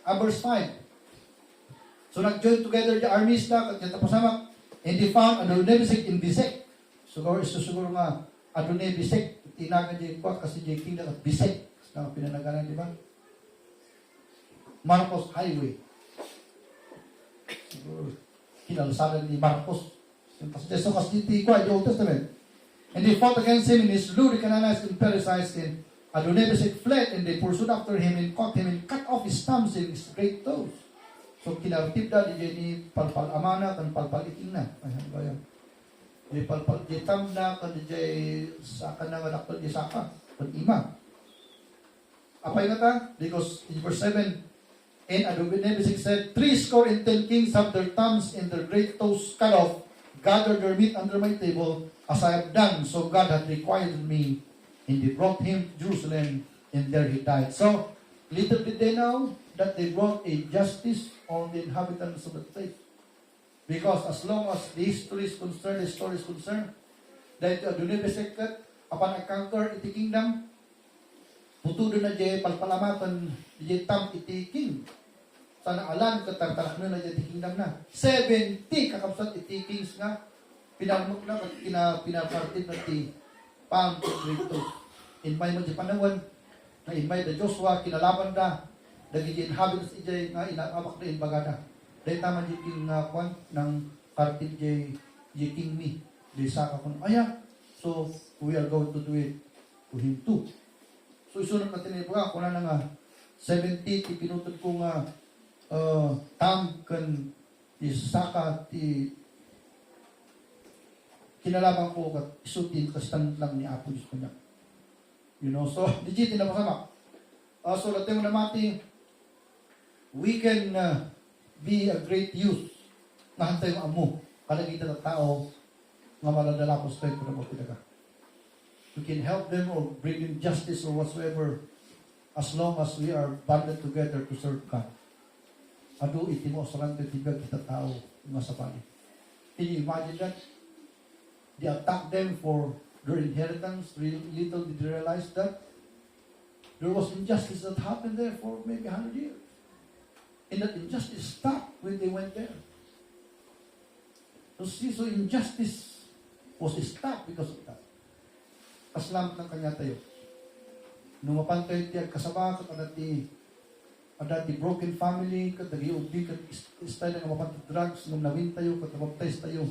Verse 5. So, nag-join together the armies na, at tinapasama. And they found Adonai-Bezek in Bezek. So, siguro nga, Adonai-Bezek, tinagan niya yung kasi niya yung kingdom at Bezek. Na pinanagalan, di ba? Marcos Highway. Siguro, kinalasalan ni Marcos. So, kasi dito ko, the Old Testament. And they fought against him, and he slew the Canaanites and Perizzites, and Adonai-Bezek fled, and they pursued after him, and caught him, and cut off his thumbs and his great toes. So, kinartib da, di palpal amana, kan palpal iking na. Ayan ba yan? Di palpal, di tam na, kan di saka na, manakpal di saka, kan ima. Apay na ta? Because in verse 7, and Adonai-Bezek said, 70 kings have their thumbs and their great toes cut off, gather their meat under my table, as I have done, so God hath required me. And they brought him to Jerusalem, and there he died. So, little did they know that they brought a justice on the inhabitants of the place. Because as long as the history is concerned, the story is concerned, that Adonai-Bezek upon encounter iti kingdom, putudo na jay palpalamatan jay tam iti king. Sana alam katartarak na jay iti kingdom na. 70 kakapsat iti kings nga, pinamok na pinapartid na iti pang rito. Inmay mo di panawan, na inmay da Joshua, kinalaban da, dagiti inhabitants ijay nga inabak na inbagada. Dahil tama di king kwan ng kartid jay king me. Jay saka kun, so we are going to do it to him too. So isunod natin ito kung na nga 70 ti pinutod ko nga tam kan isaka ti kinalaban ko kat isutin kastan lang ni Apo Diyos ko niya. You know, so digit na masama. So natin mo na mati, we can be a great use na hantay mo amo kalagita ng tao nga maladala ko sa tayo na magpitaga. We can help them or bring them justice or whatsoever as long as we are banded together to serve God. Ado iti mo sarante tibag kita tao nga sa palit. Can you imagine that? They attack them for their inheritance. Little did they realize that there was injustice that happened there for maybe 100 years. And that injustice stopped when they went there. So see, so injustice was stopped because of that. Kasalamat ng kanya tayo. Nung mapantay tiyak kasaba, kat adati broken family, kat nag-iubdi, kat istay na mapantay drugs, nung nawin tayo, kat nabaptize tayo,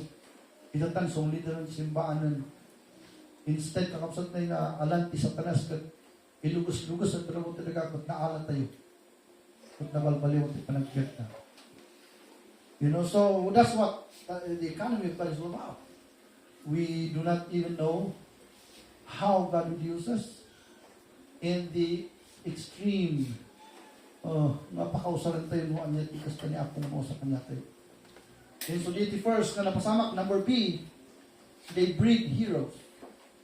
itatan sa leader ng simbaanan. Instead, kakapsat na yung alanti sa tanas, kat ilugos-lugos at trabaho talaga, kat naalan tayo. Kat nabalbaliw at ipanagkiyat na. You know, so that's what the economy of God is all about. We do not even know how God would use us in the extreme napakausaran tayo noon niya tikas ka niya akong mo sa kanya tayo. And so dito first na napasamak, number B, they breed heroes.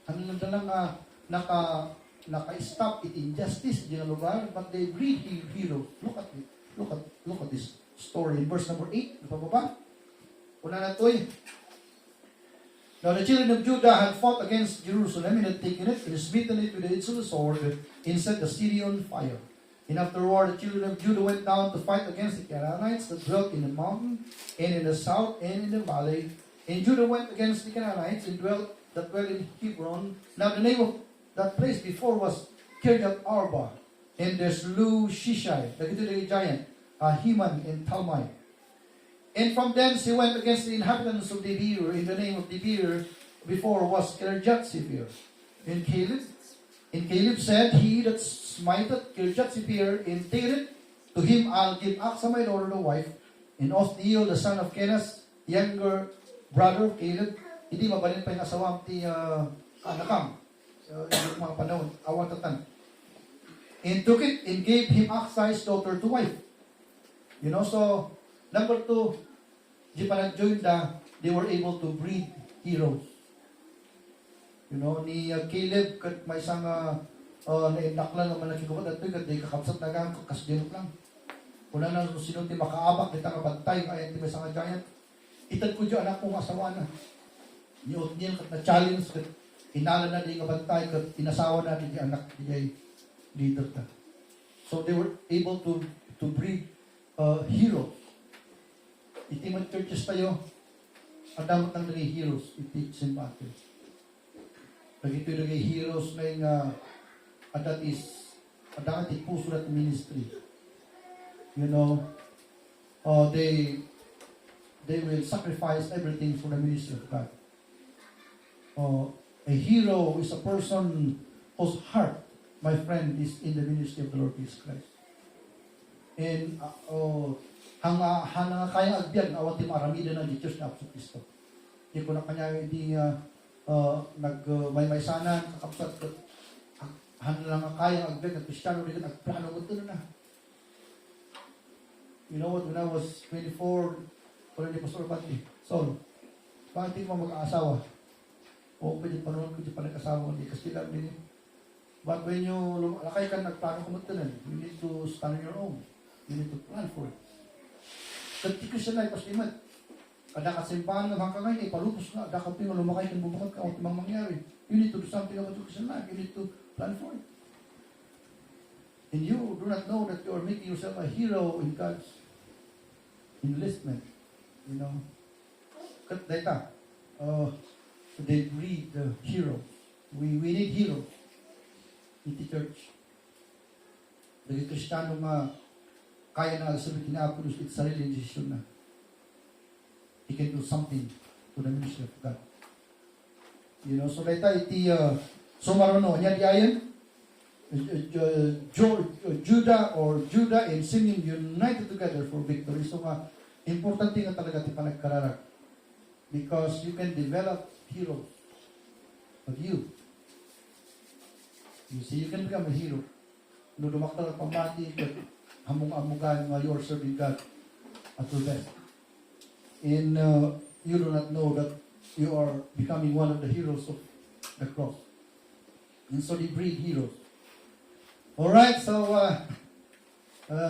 Ano lang lang naka-stop it injustice di na lugar, but they breed heroes. Look at this story in verse number 8, napababa. Una na ito. Now the children of Judah had fought against Jerusalem and had taken it and smitten it with the edge of the sword and set the city on fire. And afterward the children of Judah went down to fight against the Canaanites that dwelt in the mountain and in the south and in the valley. And Judah went against the Canaanites and dwelt in Hebron. Now the name of that place before was Kirjath Arba. And they slew Shishai, the giant, Heman and Talmai. And from thence he went against the inhabitants of Debir. In the name of Debir before was Kirjath-Sepher. And Caleb said, he that smiteth Kirjath-Sepher and taketh it, to him I'll give Achsah my daughter to wife. And Othniel the son of Kenaz, younger brother of Caleb, hindi mabalin pa yung asawang ti Anakam. Yung mga panahon, awatatan. And took it and gave him Achsah's daughter to wife. You know, so number 2, di pa nag-join they were able to breed heroes. You know, ni Caleb, kat may isang nainaklan naman nakikubot at ito, kat di kakapsat na gang, kasdinot lang. Kung na sino di makaabak, di takapantay, kaya di may isang giant. Itad ko dyan, anak kong asawa na. Ni Othniel, kat na-challenge, kat inala na di kapantay, kat inasawa na di anak, di leader ta. So they were able to breed heroes. Itiman churches tayo, adamot ng naging heroes, iti simbate. Nagito yung naging heroes na yung adamot puso at ministry. You know, they will sacrifice everything for the ministry of God. A hero is a person whose heart, my friend, is in the ministry of the Lord Jesus Christ. And hanga kaya agbyag awat ti maramida na di Diyos na Apostol Kristo. Di ko na kanya hindi nagmaymaysanan kakapsat hanga lang kaya agbyag at Kristiyano rin agplano mo ito na. You know what, when I was 24, kung hindi Pastor Bati, so, bakit hindi mo mag-aasawa? O pwede pa noon, pwede pa nag-asawa, hindi kasi lang din. But when you lakay ka nagplano mo ito na, you need to stand on your own. You need to plan for it. Kasi Christian life, pas limat. Kada kasimbahan ng hanggang ngayon, palupos na. Ada ka pingo, lumakay kang bubukat ka, o timang mangyari. You need to do something about your Christian life. You need to plan for it. And you do not know that you are making yourself a hero in God's enlistment. You know? Data. They breed heroes. We need heroes in the church. Dahil Kristiyano kaya na sabihin na Apollos, it's sarili decision na. He can do something to the ministry of God. You know, so later iti sumarono niya diayon Judah and Simeon united together for victory. So importante nga talaga ti panagkararag. Because you can develop heroes of you. You see, you can become a hero. No dumakta ng pamati, hamong-amugan nga you are serving God at your best. And you do not know that you are becoming one of the heroes of the cross. And so they breed heroes. Alright, so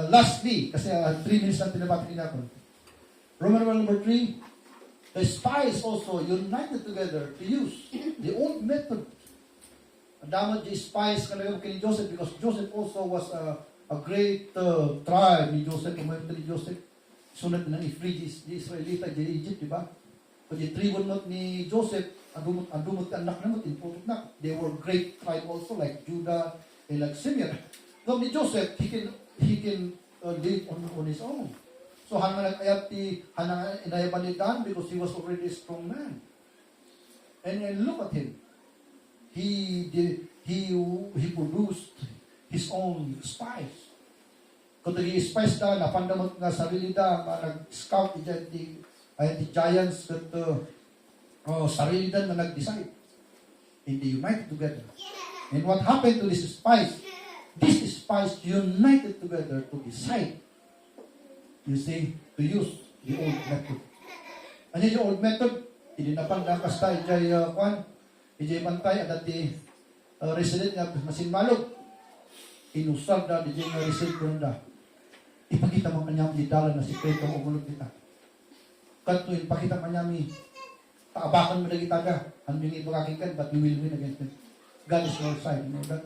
lastly, kasi 3 minutes lang pinabati natin. Roman number 3, The spies also united together to use the old method. Ang damot the spies kalayo kay Joseph because Joseph also was a great tribe ni Joseph, kumayo ni Joseph. Sunod ng Ifrigis, di Israelita, di Egypt, di ba? Kung yung tribon mo ni Joseph, ang dumot anak na mo, tinputot na. They were great tribe also, like Judah and like Simeon. Though ni Joseph, he can live on his own. So, hana nag-ayat hana inayaban ni Dan because he was already a strong man. And look at him. He produced his own spies. Kung nag-i-spies da, napandamot nga sarili da, nag-scout di giants that sarili da na nag-decide. And they united together. And what happened to these spies? These spies united together to decide, you see, to use the old method. Ano yung old method? Idinapan na kasta, ijay bantay, at dati resident nga masinmalog. Inusal na, ijay nga resident na. Ipakita mo kanyang idala na sikreto ang umulog kita. Kanto, ipakita mo kanyang taabakan mo na kita ka. Ang yung ipakakikan, but you will win against them. God is your side. You know that?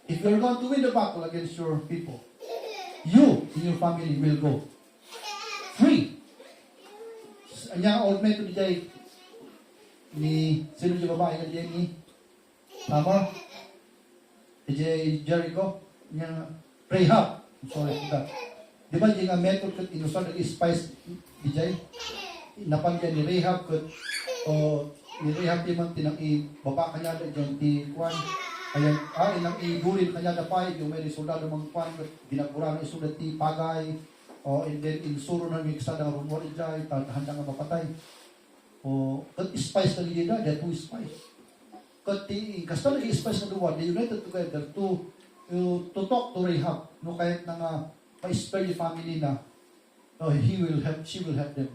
If you're going to win the battle against your people, you and your family will go free. Anya old man to DJ ni sino yung babae na DJ ni tama DJ Jericho niya Rahab. Sorry for that. Di ba yung method kat inusal na spice DJ napangyan ni Rahab kat o ni Rahab di man tinang baba kanya na dyan ti Kwan. Ayan, inang ibulin kanya na pa, yung may soldado magpan, ginagura ng sulat ti pagay, and then insuro na miksa ng rumor ijay, handa nga mapatay. Kat spice na liya na, two spice. Kat kasta na spice na duwa, they united together to talk to Rahab, no kahit na nga, pa-spare yung family na, she will help them.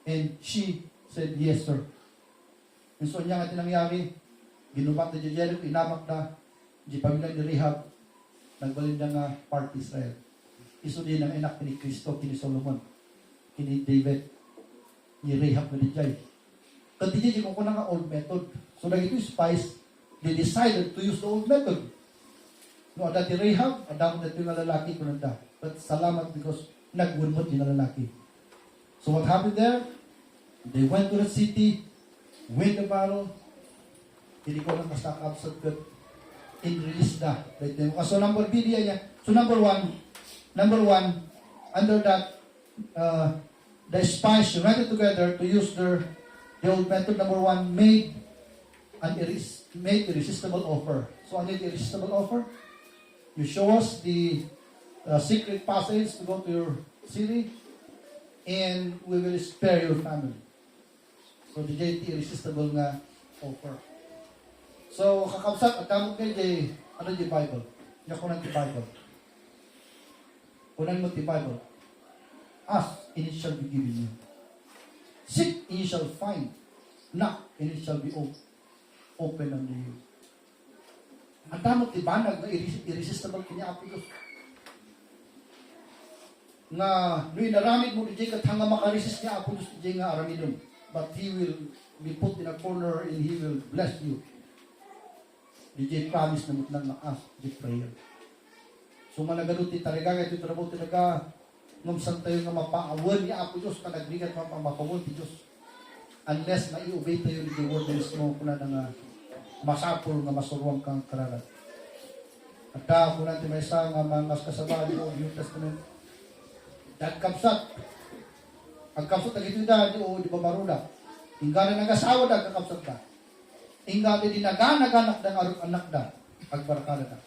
And she said, yes sir. And so niya nga tinangyari, ginubat na Jericho, inamak na, di pamilya ni Rahab, nagbalin na nga part Israel. Iso din ang anak ni Kristo, kini Solomon, kini David, ni Rahab na dijay. Kasi di ko na nga old method. So, nagito spies, they decided to use the old method. No, dati Rahab, adamon na ito yung lalaki ko nanda. But salamat because nagwunmot yung lalaki. So, what happened there? They went to the city, win the battle, hindi ko lang basta absurd ko in-release na. So number B niya. So number one, under that, the spies united together to use the old method. Number one, made irresistible offer. So ano yung irresistible offer? You show us the secret passage to go to your city and we will spare your family. So the irresistible nga offer. So, kakabsat, at damot kayo ano yung Bible? Yung kunan yung Bible. Kunan mo yung Bible. Ask, and it shall be given you. Seek, and you shall find. Knock, and it shall be open unto you. Ang damot yung banag na irresistible kanya apo Diyos. Nga, nung inaramid mo, DJ, kat hanga makaresist niya apo Diyos, DJ nga aramidon. But He will be put in a corner and He will bless you. DJ promise na mutlang na-ask the prayer. So managaluti talaga, ito trabaho talaga, ngumsan tayo nga mapaawan ni Apo Diyos, kanagbigat mapamapawon ti Diyos. Unless na i-obey tayo ni the word is mo, kuna na nga masapol nga masurwang kang kararat. At ako natin may isa nga mga kasama ni New Testament. Dagkapsat. Ang kapsat na ito di ba maruna? Hingga na nag-asawa dagkapsat na. Hingga di nagananak ng anak na, agbarkada na.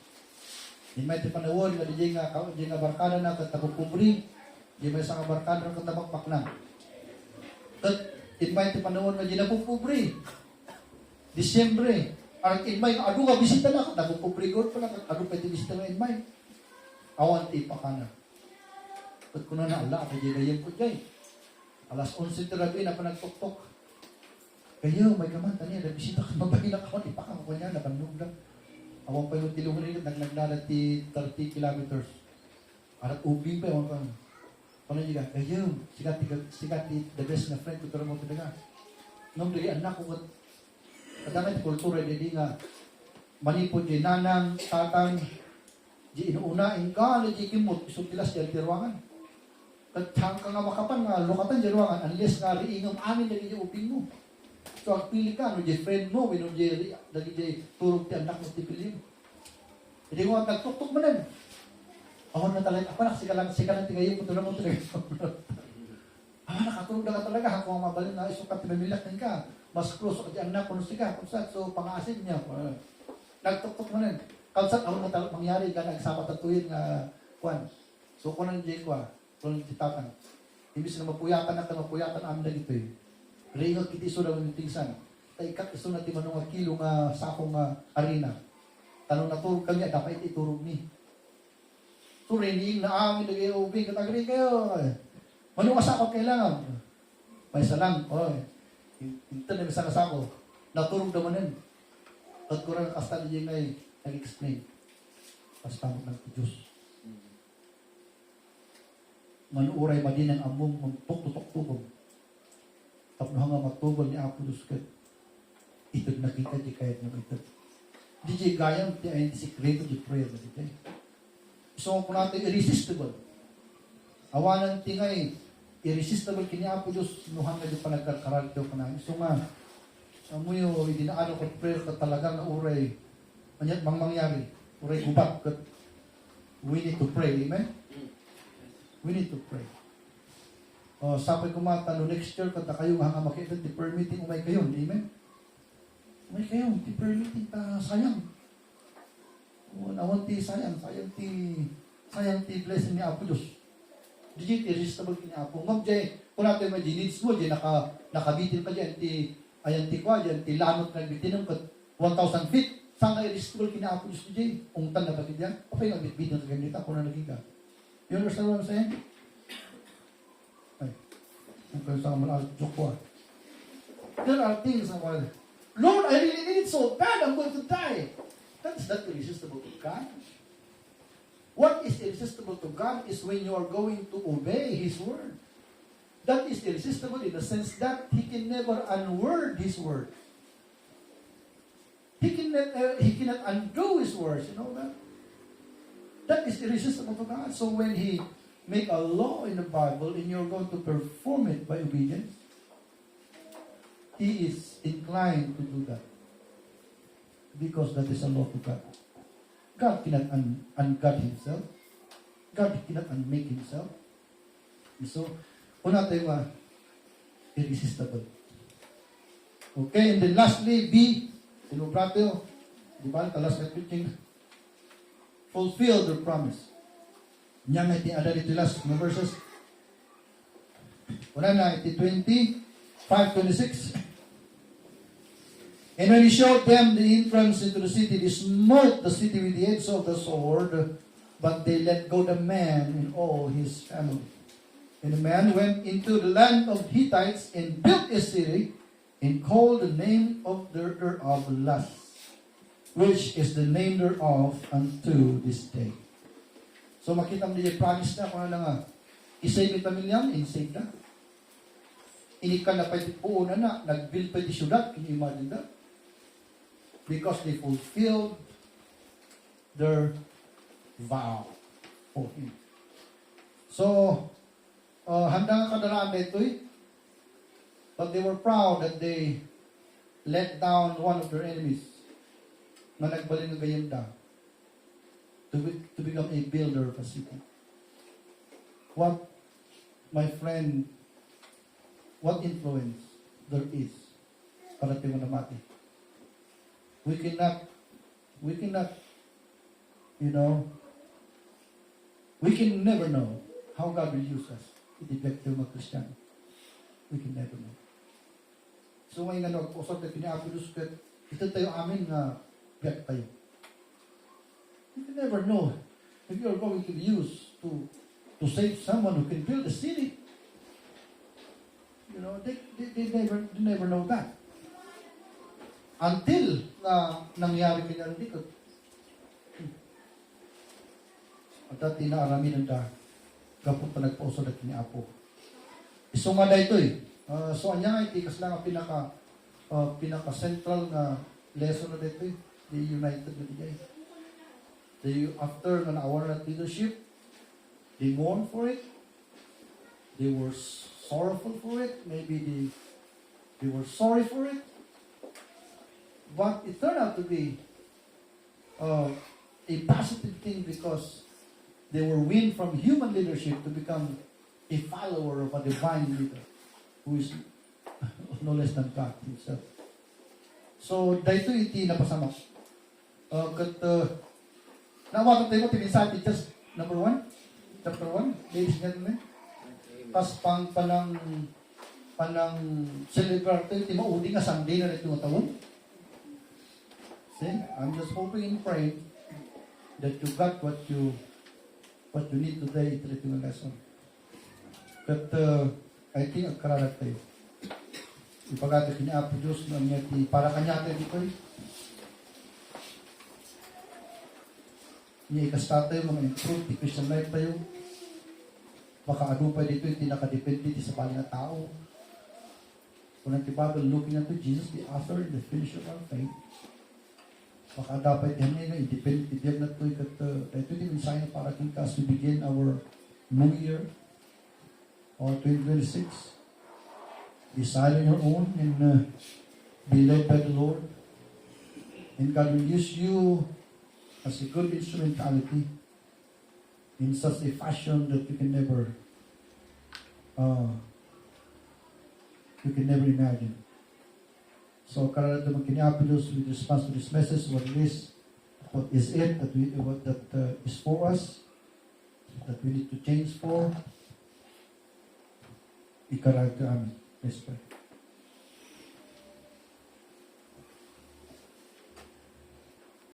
Di may ti panawon, di nga barkada na, katapupubri, di may isang barkada na katapakpak na. Di may ti panawon na di napupubri. Disyembre, ang inmay, ado nga bisita na, napupubri ko pala, ado pa ti bisita ng inmay. Awan ti pakana. At kuna na, ala, di gayan ko dyan. Alas 11 tirabi na panagtok-tok. Kayo, may kamanta niya, nabisita ka, mabahinak ako, ipakang ko niya, nakanlog lang. Awang pa yung tilungan niya, nagnagnala ti 30 kilometers. Arat ubing pa, awang pa. Kung niya ka, ayun, sikat the best na friend ko tara mo talaga. Nung dili anak ko, kadamay kultura di nga, manipod di nanang, tatang, di inuunain ka, di kimot, isang tilas di altirwangan. Katang ka nga makapan nga, lukatan di ruangan, unless nga riingam amin lagi di uping mo. So, ang pili ka, no, di friend mo, no, di lagi di turog di anak mo, di pili mo. Hindi ko ang nagtuktok mo nun. Ako na talaga, ako naksikalang tingayin mo, tulad mo talaga. Nakatulog na ka talaga, ako ang mabalin na isukat, pinamilak ka. Mas close, di anak ko, siga, kung saan, so pangasin niya. Nagtuktok mo nun. Kalsat, ako na talaga, mangyari ka, nagsapat at tuwin nga, kwan. So, kung nang jay ko, kung nang titakan. Ibig na mapuyatan amin na dito eh. Ringot kiti iso daw yung tingsan. Taikat iso na timanong nga kilo nga sakong arena. Tanong naturog kami, dapat iturog ni. So, rinig na amin lagi ubing, katagrin kayo. Manong asakot kailangan. May salang, ito na isa kasako. Naturog naman yun. At kurang kasta niya ngay nag-explain. Basta mo ng Diyos. Manuuray madin ang among magtuk-tutok-tukog. Tapos nga matubol ni Apo Diyos ka. Ito'd nakita di kahit na ito. Di di gayang ti ay sikreto di prayer na dito. So kung natin irresistible. Awanan ti ngay irresistible kini Apo Diyos nuhan na di pa nagkakaral daw ka namin. So nga, amoy o idinaano ko prayer ka talagang uray manyat mangyari. Uray gubat ka. We need to pray. Amen? We need to pray. Sabi ko matano, next year, kata kayo nga makita, di permitting umay kayo, amen? Umay kayo, di permitting ta sayang. Nawan ti sayang ti blessing ni Apo Diyos. Di irresistible ni Apo. Ngam jay, kung natin may needs mo, jay nakabitin pa dyan, ayan ti kwa, dyan, ti lanot na bitin ng 1,000 feet. Saan nga irresistible kini Apo Diyos ni jay? Ungtan na bakit yan? Kapay nga bitbitin sa ganita, kung na naging ka. You understand what I'm saying? There are things I'm like, Lord, I really need it so bad, I'm going to die. That's not irresistible to God. What is irresistible to God is when you are going to obey His word. That is irresistible in the sense that He can never unword His word. He cannot undo His words, you know that? That is irresistible to God. So when He make a law in the Bible and you're going to perform it by obedience, He is inclined to do that. Because that is a law to God. God cannot un-God Himself. God cannot unmake Himself. And so, una tayo irresistible. Okay, and then lastly, B, sinobrato, di ba, talas na preaching, fulfill their promise. Niya nga iti ada dito last mga verses. Una na iti 5:26. And when he showed them the entrance into the city, they smote the city with the edge of the sword, but they let go the man and all his family. And the man went into the land of Hittites and built a city and called the name of thereof Luz, which is the name thereof unto this day. So makita mo niya promise na kung ano nga, isave yung pamilyang, insave na. Inikan na pa itipuo na, nag-build pa iti syudad, can you imagine that? Because they fulfilled their vow for Him. So, handa nga kadalaan na ito eh. But they were proud that they let down one of their enemies na nagbalin ng gayanda to become a builder of a city. What, my friend, what influence there is para tayo namati. We cannot, we can never know how God will use us. Iti-effect tayo mga Kristiyano. We can never know. So ngayon nga nag-usap na pinaapilus ka, ito tayo amin na biyak tayo. You can never know if you are going to be used to save someone who can build a city. You know, they never know that. Until na nangyari kanya rin dito. At dati na aramin ang kapag pa nagpauso na kiniapo. Iso nga na ito eh. So, anya nga itikas lang ang pinaka-central na lesson na dito eh. The united na digay. After na naawan na leadership, they mourned for it. They were sorrowful for it. Maybe they were sorry for it. But it turned out to be a positive thing because they were weaned from human leadership to become a follower of a divine leader who is no less than God himself. So, dahito iti napasama. Nawatan tayo mo, timinsa teachers, number 1, chapter 1, ladies and gentlemen. Pas panang celebrate tayo, timaudi nga Sunday na ito taon. See, I'm just hoping and praying that you got what you need today ito yung lesson. But I think agkararat tayo. Ipagati kiniapo Diyos na niya para kanya tayo dito eh. Niya ikasta tayo, mga improve, di Christian life tayo. Baka ano pa dito yung tinakadepende sa bali na tao. Kung ang Bible looking unto Jesus, the author and the finisher of our faith. Baka dapat yan nga, independent, diyan na ito, ito yung mensahe na para kita as we begin our new year, or 2026. Decide on your own and be led by the Lord. And God will use you as a good instrumentality in such a fashion that you can never imagine. So, karala ito magkiniapilos with response to this message, what is it that is for us, that we need to change for, ikarag ka amin. Let's pray.